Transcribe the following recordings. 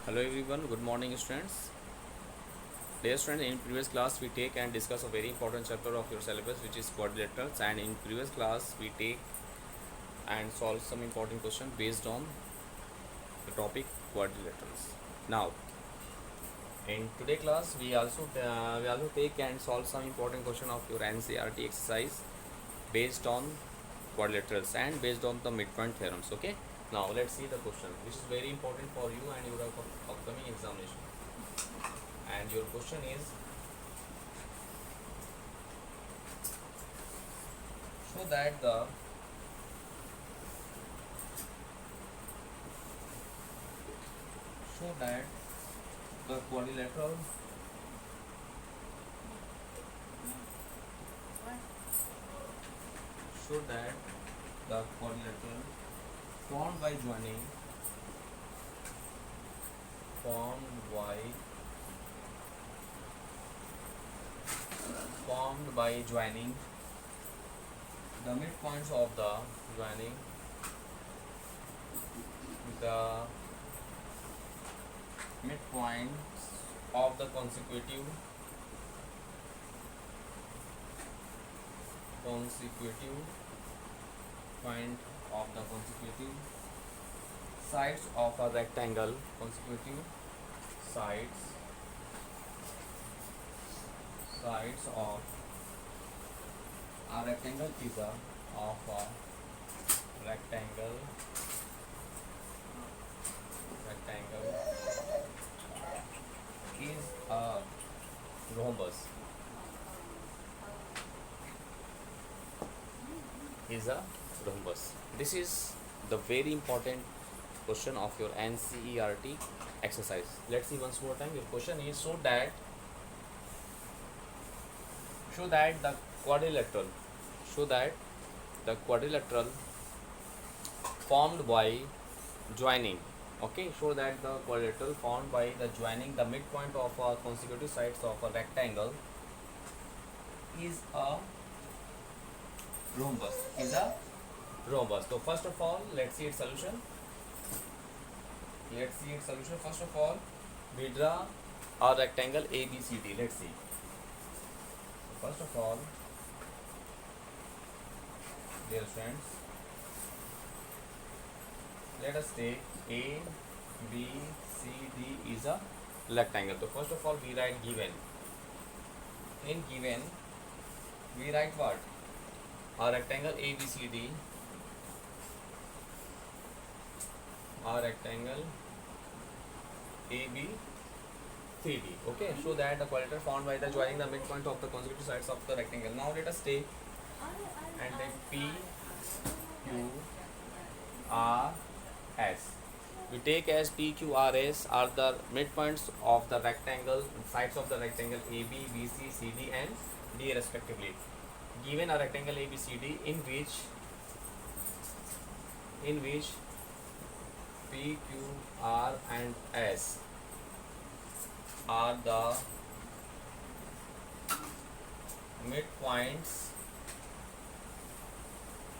Hello everyone, good morning students. Dear students, in previous class we take and discuss a very important chapter of your syllabus which is quadrilaterals, and in previous class we take and solve some important question based on the topic quadrilaterals. Now in today class we also take and solve some important question of your NCERT exercise based on quadrilaterals and based on the midpoint theorems. Okay, now let's see the question which is very important for you and your upcoming examination. And your question is, so that the so that the quadrilateral so that the quadrilateral formed by joining formed by formed by joining the midpoints of the joining the midpoints of the consecutive point of the consecutive sides of a rectangle, consecutive sides of a rectangle is a of a rectangle is a rhombus is a rhombus. This is the very important question of your NCERT exercise. Let's see once more time. Your question is, so that the quadrilateral so that the quadrilateral formed by joining, okay, so that the quadrilateral formed by the joining the midpoint of a consecutive sides of a rectangle is a rhombus. So first of all, let's see its solution. First of all, we draw a rectangle ABCD. Let's see. First of all, dear friends, let us take A, B, C, D is a rectangle. So first of all, we write given. In given, we write what? A rectangle ABCD. A rectangle ABCD. Okay, so that the quadrilateral formed by the joining the midpoint of the consecutive sides of the rectangle. Now let us take and take P, Q, R, S. We take as P, Q, R, S are the midpoints of the rectangle, sides of the rectangle AB, BC, CD and D respectively. Given a rectangle ABCD in which P, Q, R and S are the midpoints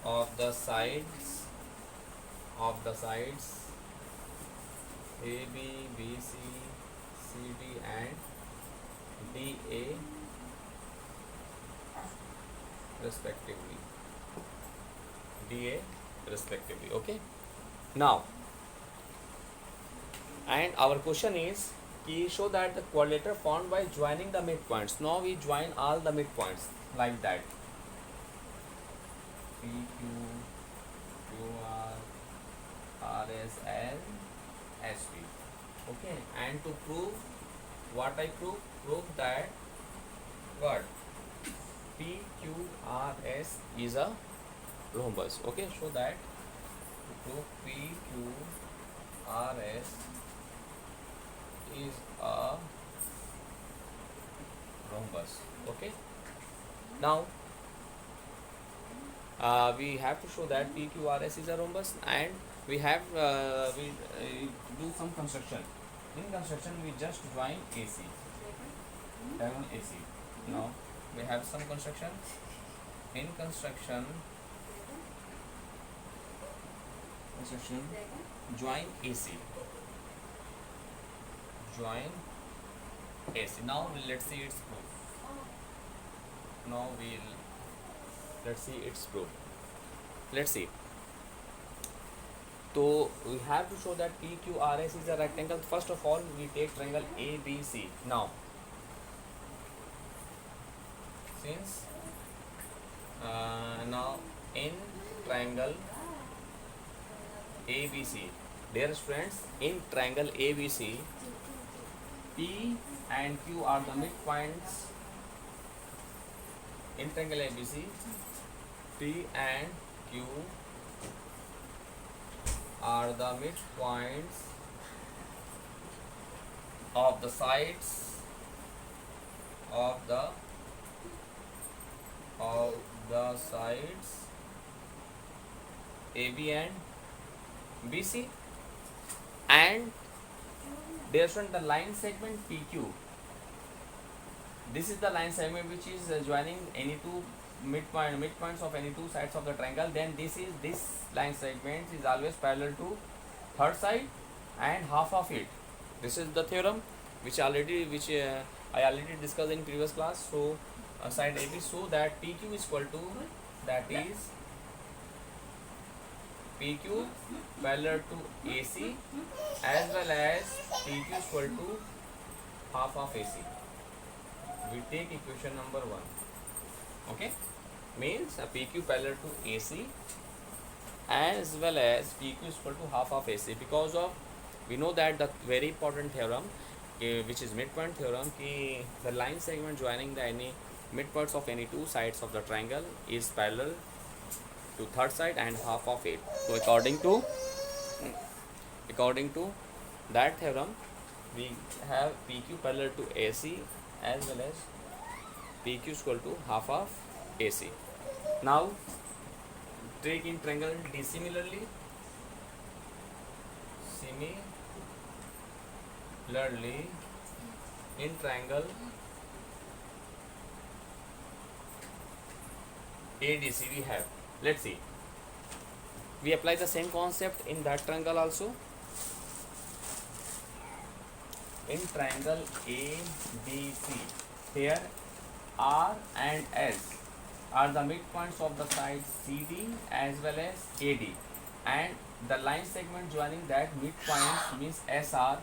of the sides AB, BC, CD and DA respectively. Okay. Now, and our question is, show that the quadrilateral formed by joining the midpoints. Now we join all the midpoints like that. P, Q, R, S and S, P. Okay, and to prove what I prove that what P, Q, R, S is a rhombus. Okay, so that to prove P, Q, R, S is a rhombus. Okay, now we have to show that PQRS is a rhombus, and we have we do some construction. In construction, we just join AC, diagonal AC. Now we have some construction. In construction, join AC. join AC. Now let's see its proof. Now let's see its proof. Let's see. So we have to show that PQRS is a rectangle. First of all, we take triangle ABC. Now, since now in triangle ABC, dear friends, in triangle ABC, P and Q are the midpoints. In triangle ABC, P and Q are the midpoints of the sides of the sides AB and BC, and there shown the line segment PQ. This is the line segment which is joining any two midpoints of any two sides of the triangle. Then this line segment is always parallel to third side and half of it. This is the theorem which I already discussed in previous class. So side AB, so that PQ is equal to, that is PQ parallel to AC as well as PQ is equal to half of AC. We take equation number 1. Okay, means a PQ parallel to AC as well as PQ is equal to half of AC, because of we know that the very important theorem which is midpoint theorem, the line segment joining the any midpoints of any two sides of the triangle is parallel to third side and half of it. So according to that theorem, we have PQ parallel to AC as well as PQ is equal to half of AC. Now take in triangle D similarly in triangle ADC we have, let's see, we apply the same concept in that triangle also. In triangle ABC, here R and S are the midpoints of the sides CD as well as AD, and the line segment joining that midpoints means SR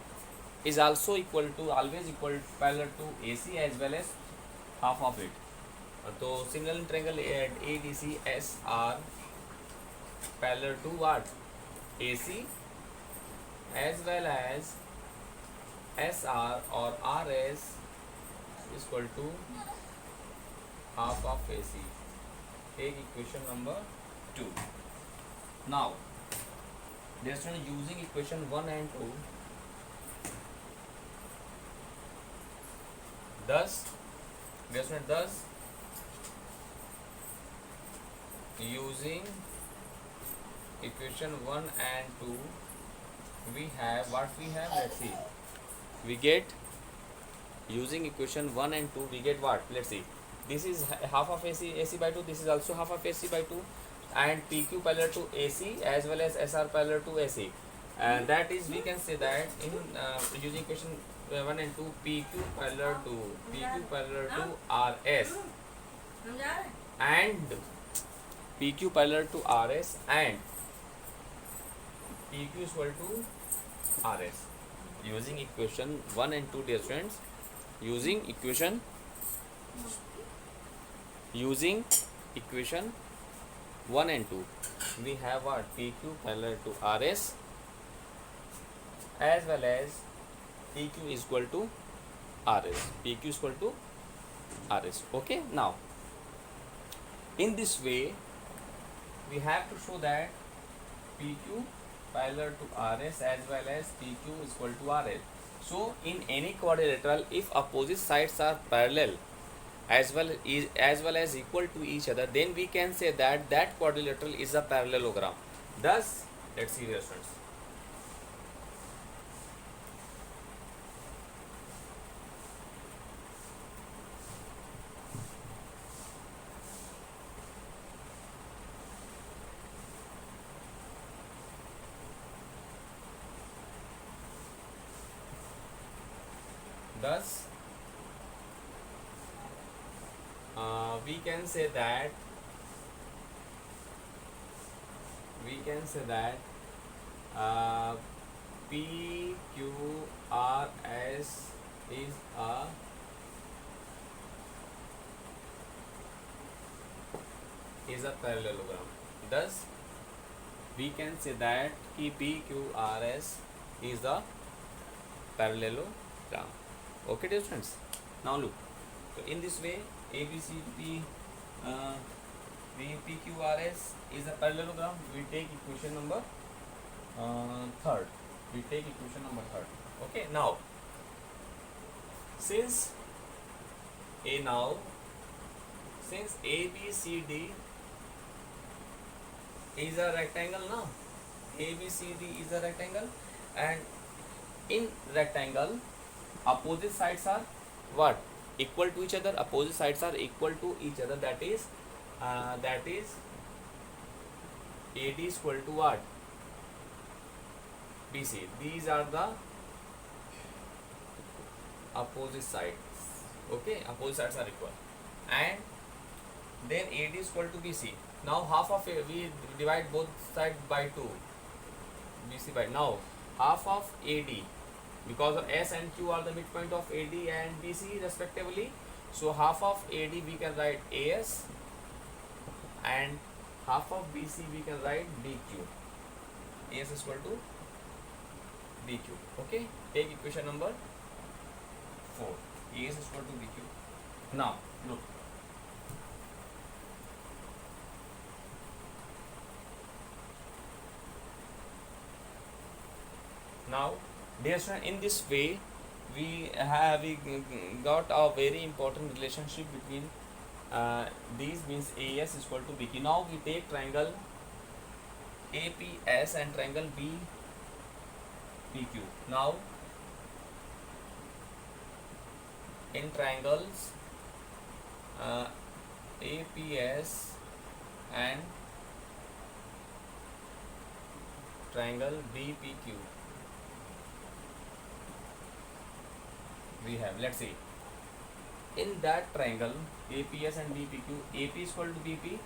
is also always equal parallel to AC as well as half of it. So similar in triangle ADC, SR parallel to what? AC as well as SR or RS is equal to half of AC. Take equation number 2. Now, just using equation 1 and 2, thus using equation 1 and 2, we have what we have, let's see, we get, using equation 1 and 2 we get what, let's see, this is half of AC by 2, this is also half of AC by 2, and PQ parallel to AC as well as SR parallel to AC, and that is, we can say that in using equation 1 and 2, PQ parallel to RS and PQ parallel to RS and PQ is equal to RS. Using equation 1 and 2, dear friends, using equation 1 and 2, we have what, PQ parallel to RS as well as PQ is equal to RS. PQ is equal to RS. Okay, now in this way we have to show that PQ parallel to RS as well as PQ is equal to RS. So in any quadrilateral, if opposite sides are parallel as well as equal to each other, then we can say that that quadrilateral is a parallelogram. Thus, let's see, dear friends, Thus, we can say that uh, PQRS is a parallelogram. Thus, we can say that कि PQRS is a parallelogram. Okay, dear friends. Now look. So in this way, ABCD PQRS is a parallelogram. We take equation number third. Okay. Now, since ABCD is a rectangle now. ABCD is a rectangle, and in rectangle, opposite sides are what? Equal to each other. Opposite sides are equal to each other. That is AD is equal to what? BC. These are the opposite sides. Okay, opposite sides are equal, and then AD is equal to BC. Now half of A, we divide both sides by 2. BC by, now half of AD, because of S and Q are the midpoint of AD and BC respectively. So half of AD we can write AS, and half of BC we can write BQ. AS is equal to BQ. Okay, take equation number 4. AS is equal to BQ. Now look. Now, dear student, in this way we got a very important relationship between these, means AS is equal to BQ. Now we take triangle APS and triangle BPQ. Now in triangles APS and triangle BPQ, we have, let's see, in that triangle APS and BPQ, AP is equal to BP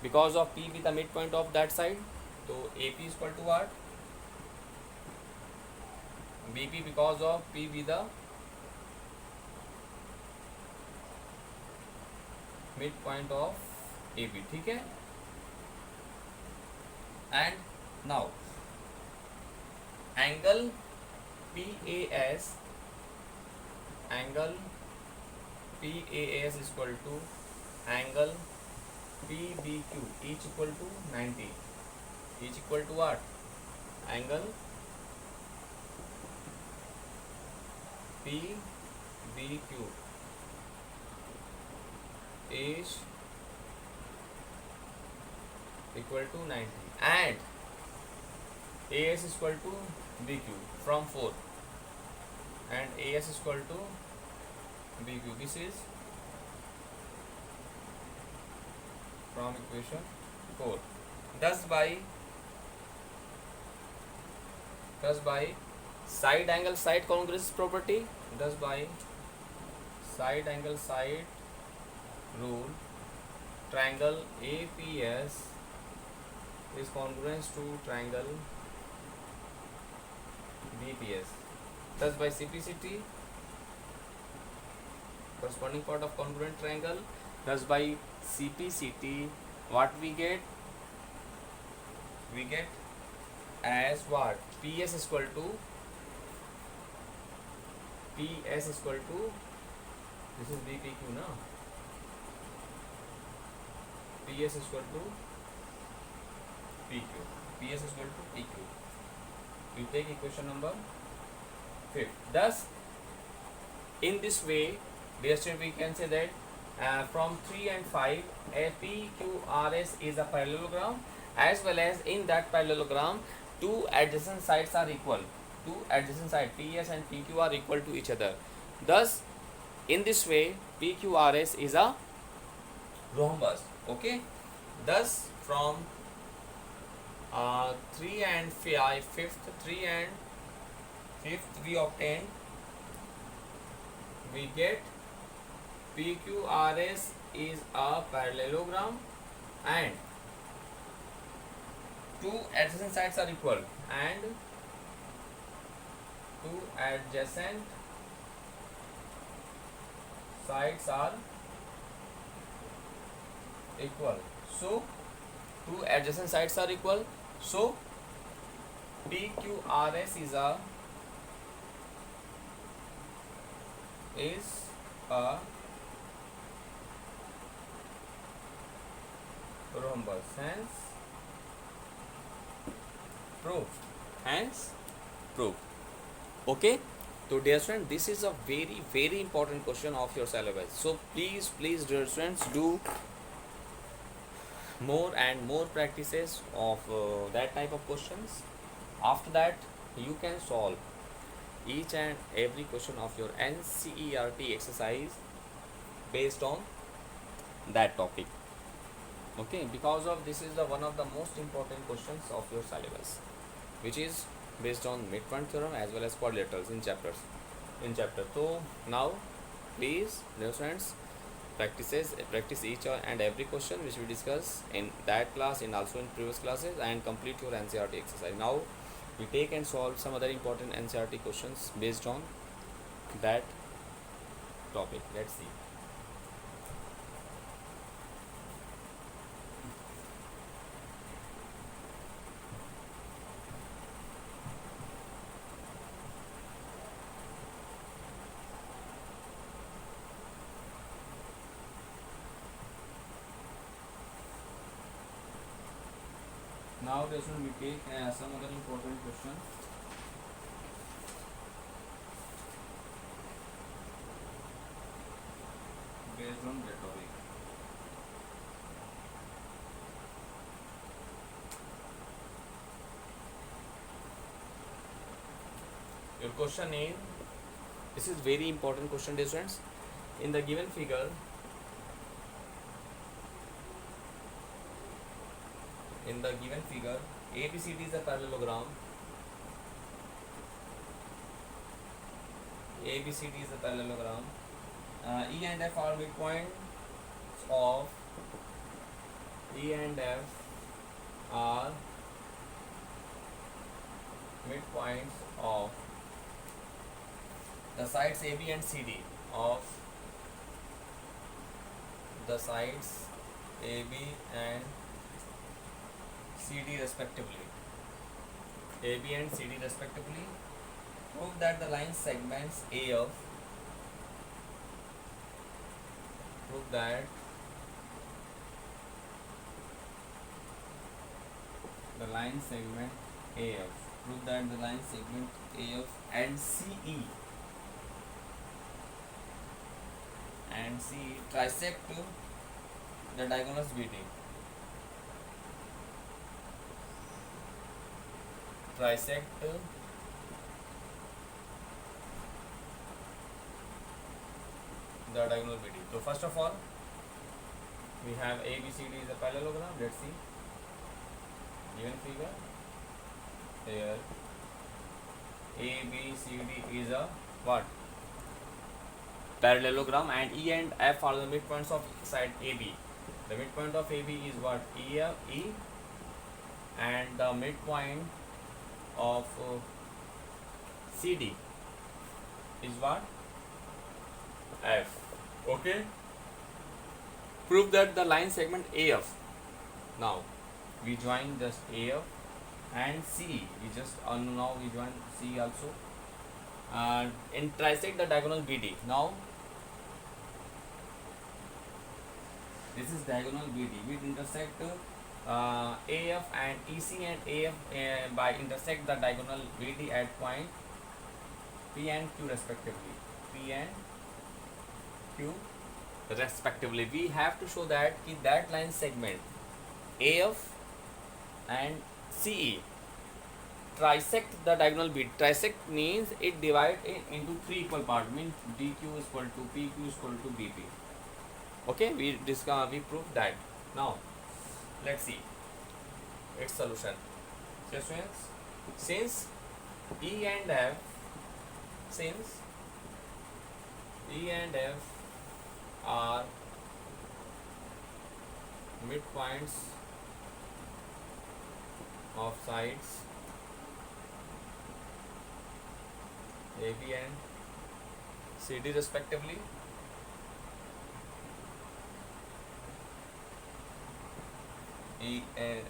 because of P with the midpoint of that side. So AP is equal to what? BP because of P with the midpoint of AP. ठीक है? And now angle PAS is equal to angle PBQ, each equal to 90. Each equal to what? Angle PBQ is equal to 90, and AS is equal to BQ from 4, and AS is equal to BQ. This is from equation 4. Thus by side angle side congruence property, thus by side angle side rule, triangle APS is congruent to triangle BPS. Thus by CPCT, corresponding part of congruent triangle, thus by CPCT, what we get? We get as what? PS is equal to this is BPQ now. PS is equal to PQ. PS is equal to PQ. We take equation number 5. Thus, in this way, dear student, we can say that from 3 and 5, a PQRS is a parallelogram, as well as in that parallelogram, two adjacent sides are equal. Two adjacent sides, PS and PQ, are equal to each other. Thus, in this way, PQRS is a rhombus. Okay. Thus, from 3 and 5, 3 and 5th, we obtain we get PQRS is a parallelogram and two adjacent sides are equal, and two adjacent sides are equal. So two adjacent sides are equal. So PQRS is a rhombus. Hence proved. Okay. So dear students, this is a very important question of your syllabus. So please dear students, do more and more practices of that type of questions. After that you can solve each and every question of your NCERT exercise based on that topic. Okay, because of this is the one of the most important questions of your syllabus, which is based on midpoint theorem as well as quadrilaterals in chapter. So now please dear students, practice each and every question which we discuss in that class and also in previous classes, and complete your NCERT exercise. Now we take and solve some other important NCERT questions based on that topic. Let's see. Now this one we take some other important question based on rhetoric. Your question is, this is very important question dear students. In the given figure, ABCD is a parallelogram. ABCD is a parallelogram. E and F are midpoints of the sides AB and CD of the sides AB and CD respectively. AB and CD respectively. Prove that the line segments AF the line segment AF and CE trisect the diagonals BD. Trisect the diagonal BD. So first of all, we have ABCD is a parallelogram. Let's see. Given figure here, ABCD is a what? Parallelogram, and E and F are the midpoints of side AB. The midpoint of AB is what? E, and the midpoint of CD is what? F. Okay. Prove that the line segment AF. Now we join just AF and CE. Now we join CE also. And trisect the diagonal BD. Now this is diagonal BD. We intersect AF and EC and AF by intersect the diagonal BD at point P and Q respectively. We have to show that that line segment AF and CE trisect the diagonal BD. Trisect means it divides it into three equal parts. Means DQ is equal to PQ is equal to BP. Okay, we proved that. Now let's see its solution. So students, since E and F E and F are midpoints of sides AB and CD respectively.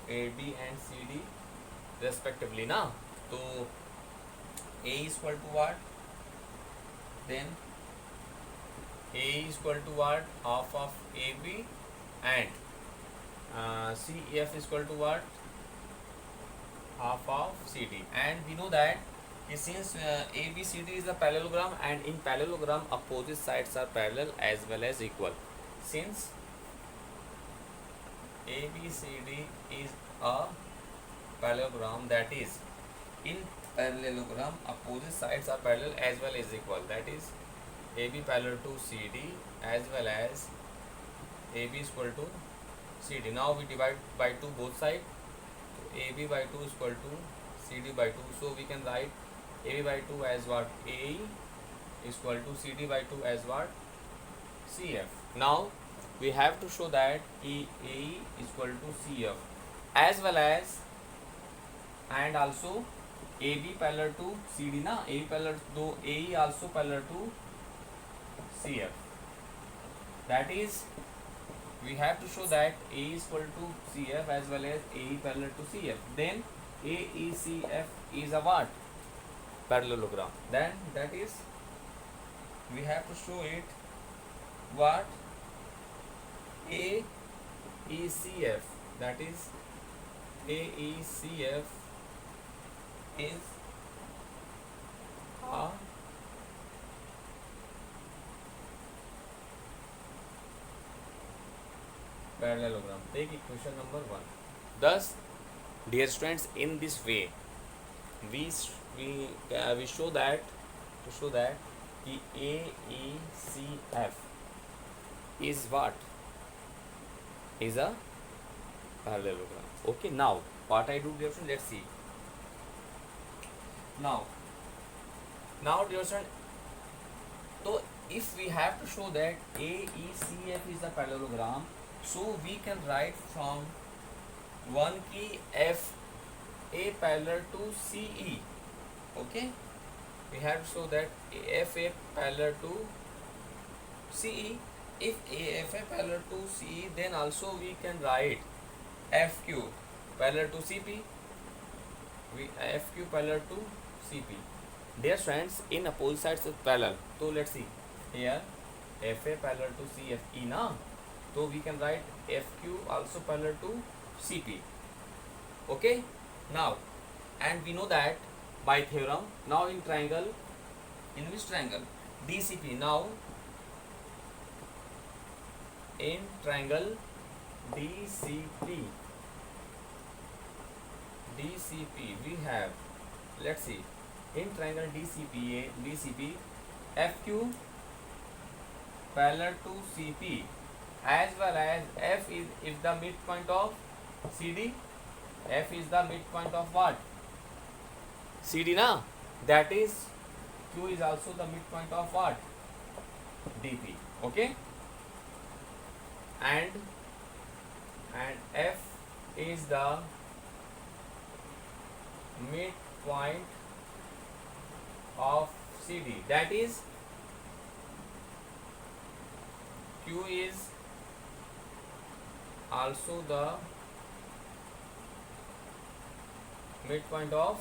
AB and CD respectively ना, तो A is equal to what? Then A is equal to what? Half of AB and CF is equal to what? Half of CD. And we know that since ABCD is a parallelogram, and in parallelogram opposite sides are parallel as well as equal. Since ABCD is a parallelogram, that is in parallelogram opposite sides are parallel as well as equal, that is AB parallel to CD as well as AB is equal to CD. Now we divide by 2 both sides. So AB by 2 is equal to CD by 2. So we can write AB by 2 as what? AE is equal to CD by 2 as what? CF. Now we have to show that AE is equal to CF as well as, and also AB parallel to CD na, AB parallel to AE also parallel to CF. That is, we have to show that A is equal to CF as well as AE parallel to CF. Then AECF is a what? Parallelogram. Then that is, we have to show it what? AECF. That is, AECF is a parallelogram. Take equation number 1. Thus, dear students, in this way we show that, to show that the AECF is what? Is a parallelogram. Okay, now what I do, dear students, let's see. Now dear students, so if we have to show that AECF is a parallelogram, so we can write from 1 key F A parallel to CE. Okay, we have to show that FA parallel to CE. If AFA parallel to CE, then also we can write FQ parallel to CP. FQ parallel to CP. Dear friends, in opposite sides is parallel. So let's see here, FA parallel to CFE na. So we can write FQ also parallel to CP. Okay. Now, and we know that by theorem. Now in triangle, in which triangle? DCP. Now in triangle DCP we have, let's see, in triangle DCP FQ parallel to CP as well as F is the midpoint of CD. F is the midpoint of what? CD na. That is, Q is also the midpoint of what? DP. Okay. And F is the midpoint of CD. That is, Q is also the midpoint of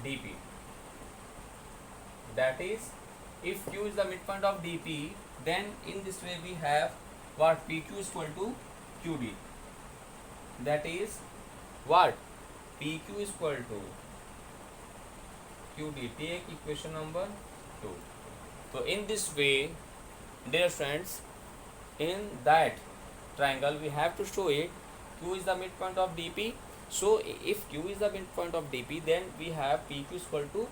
DP. That is, if Q is the midpoint of DP, then in this way we have what? PQ is equal to QD. That is what? PQ is equal to QD. Take equation number 2. So in this way, dear friends, in that triangle we have to show it Q is the midpoint of DP. So if Q is the midpoint of DP, then we have PQ is equal to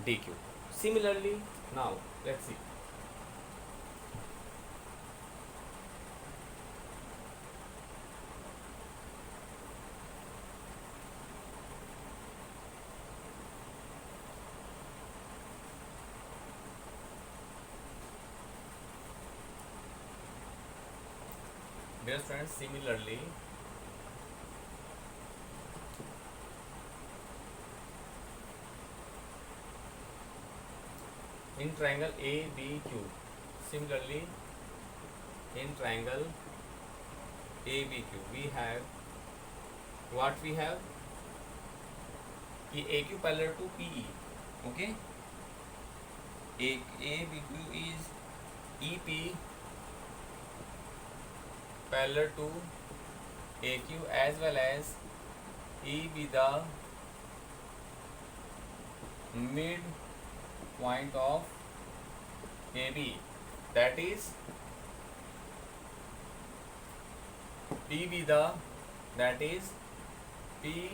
DQ. Similarly, now let's see. Dear friends, similarly, in triangle ABQ, similarly in triangle ABQ, we have what we have कि AQ parallel to PE. Okay, ABQ is EP parallel to AQ as well as E be the mid point of AB, that is P be the, that is P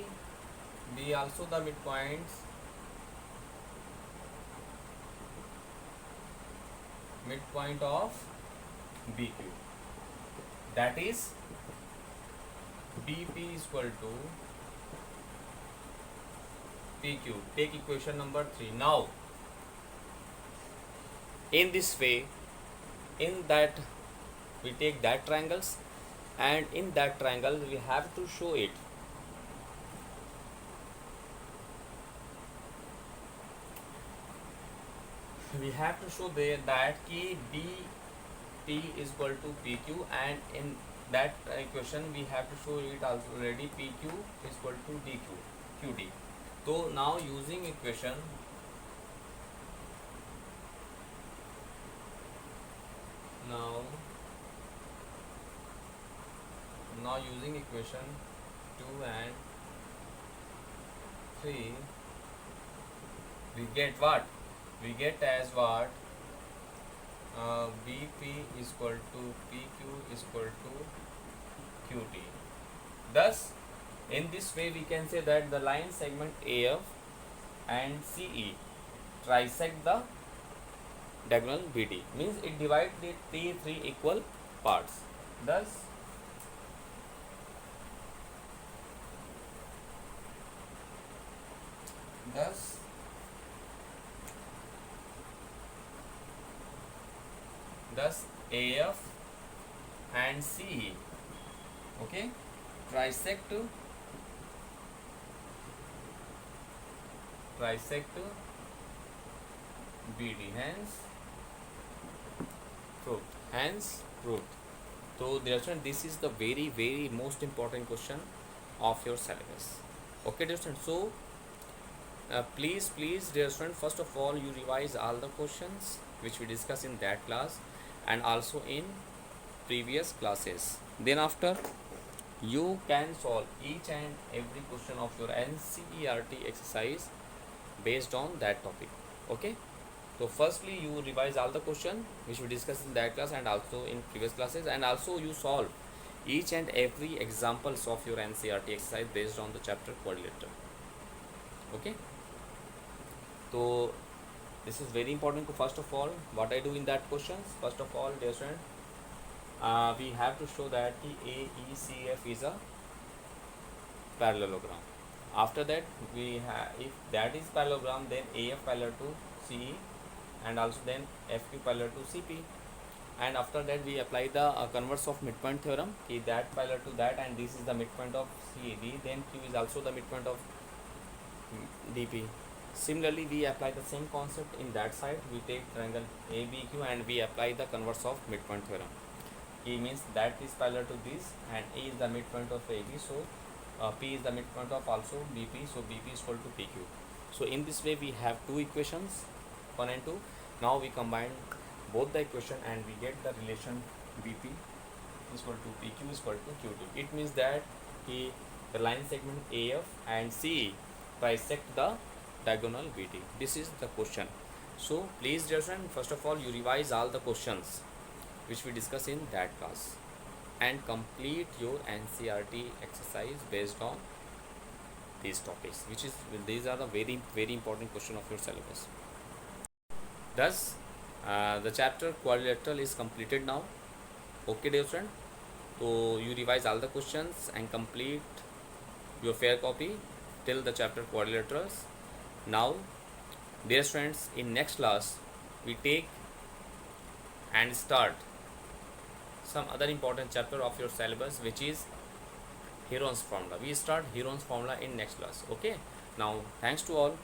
be also the midpoint of BQ, that is BP is equal to PQ. Take equation number 3. Now in this way, in that we take that triangles, and in that triangle we have to show it. We have to show there that ki BP is equal to PQ, and in that equation we have to show it already PQ is equal to DQ QD. So now using equation, now using equation 2 and 3, we get what? We get as what? BP is equal to PQ is equal to QT. Thus, in this way we can say that the line segment AF and CE trisect the diagonal BD, means it divides the three equal parts. Thus, AF and CE, okay, trisect BD, hence proved. So dear student, this is the very most important question of your syllabus. Okay dear student, so please dear student, first of all you revise all the questions which we discussed in that class and also in previous classes. Then after, you can solve each and every question of your NCERT exercise based on that topic. Okay, so firstly you revise all the question which we discussed in that class and also in previous classes, and also you solve each and every examples of your NCERT exercise based on the chapter quadrilateral. Okay, so this is very important. First of all, what I do in that questions, first of all dear student, we have to show that the AECF is a parallelogram. After that, we have, if that is parallelogram, then AF parallel to CE and also then FQ parallel to CP, and after that we apply the converse of midpoint theorem, that parallel to that, and this is the midpoint of CAD, then Q is also the midpoint of DP. Similarly, we apply the same concept in that side. We take triangle ABQ and we apply the converse of midpoint theorem. E means that is parallel to this, and A is the midpoint of AB, so P is the midpoint of also BP, so BP is equal to PQ. So in this way we have two equations 1 and 2. Now we combine both the equation and we get the relation BP is equal to PQ is equal to QT. It means that the line segment AF and CE bisect the diagonal BD. This is the question. So please dear friend, first of all you revise all the questions which we discuss in that class and complete your NCERT exercise based on these topics, which is, these are the very important question of your syllabus. Thus the chapter quadrilateral is completed now. Okay dear friend, so you revise all the questions and complete your fair copy till the chapter quadrilaterals. Now dear friends, in next class we take and start some other important chapter of your syllabus, which is Heron's formula. We start Heron's formula in next class. Okay, now thanks to all.